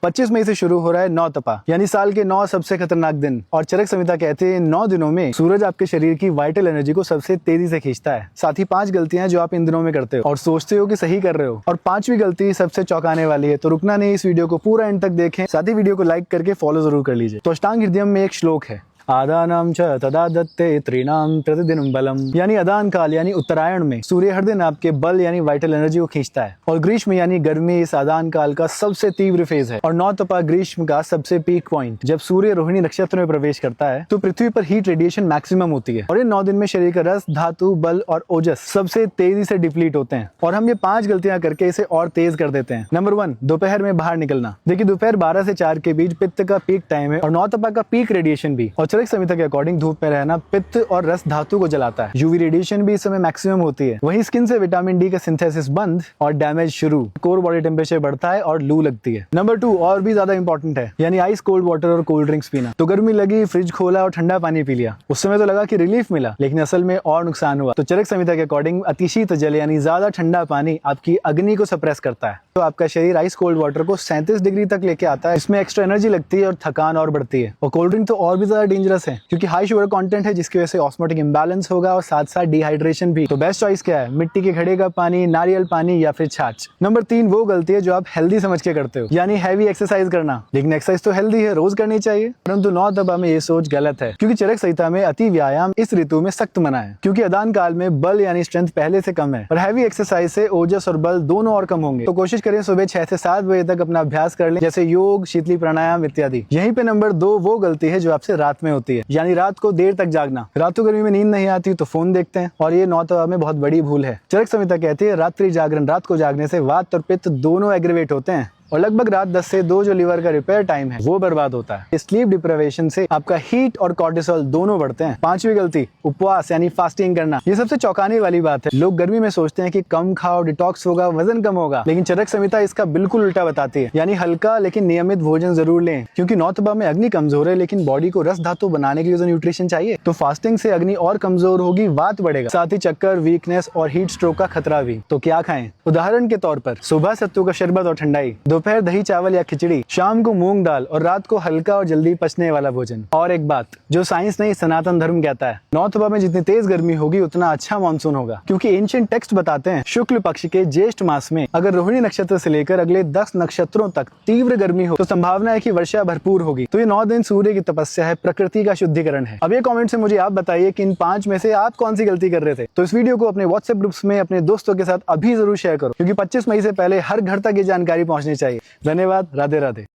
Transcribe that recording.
25 मई से शुरू हो रहा है 9 तपा, यानी साल के 9 सबसे खतरनाक दिन। और चरक संहिता कहते हैं 9 दिनों में सूरज आपके शरीर की वाइटल एनर्जी को सबसे तेजी से खींचता है। साथ ही 5 गलतियां जो आप इन दिनों में करते हो और सोचते हो कि सही कर रहे हो, और 5वीं गलती सबसे चौंकाने वाली है। तो रुकना नहीं, इस वीडियो को पूरा एंड तक देखें, साथ ही वीडियो को लाइक करके फॉलो जरूर कर लीजिए। तो अष्टांग हृदयम में एक श्लोक है, आदानाम च तदा दत्ते त्रिनाम प्रतिदिन बलम, यानी अदान काल यानी उत्तरायण में सूर्य हर दिन आपके बल यानी वाइटल एनर्जी को खींचता है। और ग्रीष्म यानी गर्मी इस आदान काल का सबसे तीव्र फेज है। और 9 तपा ग्रीष्म का सबसे पीक पॉइंट। जब सूर्य रोहिणी नक्षत्र में प्रवेश करता है तो पृथ्वी पर हीट रेडिएशन मैक्सिमम होती है, और इन 9 दिन में शरीर का रस, धातु, बल और ओजस सबसे तेजी से डिप्लीट होते हैं। और हम ये 5 गलतियां करके इसे और तेज कर देते हैं। नंबर 1, दोपहर में बाहर निकलना। देखिए, दोपहर 12 से 4 के बीच पित्त का पीक टाइम है और 9 तपा का पीक रेडिएशन भी। और चरक संहिता के अकॉर्डिंग धूप में रहना पित्त और रस धातु को जलाता है। यूवी रेडिएशन भी इस समय मैक्सिमम होती है। वहीं स्किन से विटामिन डी का सिंथेसिस बंद और डैमेज शुरू। कोर बॉडी टेम्परेचर बढ़ता है और लू लगती है। नंबर 2 और भी ज्यादा इंपॉर्टेंट है, यानी आइस कोल्ड वाटर और कोल्ड ड्रिंक्स पीना। तो गर्मी लगी, फ्रिज खोला और ठंडा पानी पी लिया। उस समय तो लगा कि रिलीफ मिला, लेकिन असल में और नुकसान हुआ। तो चरक संहिता के अकॉर्डिंग अतिशीत जल यानी ज्यादा ठंडा पानी आपकी अग्नि को सप्रेस करता है। तो आपका शरीर आइस कोल्ड वाटर को 37 डिग्री तक लेके आता है। इसमें एक्स्ट्रा एनर्जी लगती है और थकान और बढ़ती है। और कोल्ड ड्रिंक तो और भी ज्यादा डेंजरस है, क्योंकि हाई शुगर कंटेंट है, जिसकी वजह से ऑस्मोटिक इंबैलेंस होगा और साथ साथ डिहाइड्रेशन भी। तो बेस्ट चॉइस क्या है? मिट्टी के घड़े का पानी, नारियल पानी या फिर छाछ। नंबर 3 वो गलती है जो आप हेल्दी समझ के करते हो, यानी हैवी एक्सरसाइज करना। लेकिन एक्सरसाइज तो हेल्दी है, रोज करनी चाहिए, परंतु 9 तपा में ये सोच गलत है, क्योंकि चरक संहिता में अति व्यायाम इस ऋतु में सख्त मना है। क्योंकि अदान काल में बल यानी स्ट्रेंथ पहले से कम है, और हैवी एक्सरसाइज से ओजस और बल दोनों और कम होंगे। तो कोशिश करें सुबह 6 से 7 बजे तक अपना अभ्यास कर लें, जैसे योग, शीतली प्राणायाम इत्यादि। यहीं पे नंबर 2 वो गलती है जो आपसे रात में होती है, यानी रात को देर तक जागना। रातों गर्मी में नींद नहीं आती तो फोन देखते हैं, और ये 9 तपा में बहुत बड़ी भूल है। चरक संहिता कहती है रात्रि जागरण, रात को जागने से वात और पित्त दोनों एग्रीवेट होते हैं, और लगभग रात 10 से 2 जो लिवर का रिपेयर टाइम है वो बर्बाद होता है। स्लीप डिप्राइवेशन से आपका हीट और कॉर्टिसोल दोनों बढ़ते हैं। 5वीं गलती, उपवास यानी फास्टिंग करना। ये सबसे चौंकाने वाली बात है। लोग गर्मी में सोचते हैं कि कम खाओ, डिटॉक्स होगा, वजन कम होगा, लेकिन चरक संहिता इसका बिल्कुल उल्टा बताती है। यानी हल्का लेकिन नियमित भोजन जरूर लें, क्योंकि 9 तपा में अग्नि कमजोर है, लेकिन बॉडी को रस धातु बनाने के लिए न्यूट्रिशन चाहिए। तो फास्टिंग से अग्नि और कमजोर होगी, वात बढ़ेगा, साथ ही चक्कर, वीकनेस और हीट स्ट्रोक का खतरा भी। तो क्या खाएं? उदाहरण के तौर पर सुबह सत्तू का शरबत और ठंडाई, दोपहर दही चावल या खिचड़ी, शाम को मूंग दाल, और रात को हल्का और जल्दी पचने वाला भोजन। और एक बात जो साइंस नहीं सनातन धर्म कहता है, 9 तपा में जितनी तेज गर्मी होगी उतना अच्छा मानसून होगा, क्योंकि एंशिएंट टेक्स्ट बताते हैं शुक्ल पक्ष के ज्येष्ठ मास में अगर रोहिणी नक्षत्र से लेकर अगले 10 नक्षत्रों तक तीव्र गर्मी हो तो संभावना है कि वर्षा भरपूर होगी। तो ये 9 दिन सूर्य की तपस्या है, प्रकृति का शुद्धिकरण है। अब ये कमेंट से मुझे आप बताइए कि इन 5 में से आप कौन सी गलती कर रहे थे। तो इस वीडियो को अपने व्हाट्सएप ग्रुप्स में अपने दोस्तों के साथ अभी जरूर शेयर करो, क्योंकि 25 मई से पहले हर घर तक ये जानकारी पहुंचनी चाहिए। धन्यवाद। राधे राधे।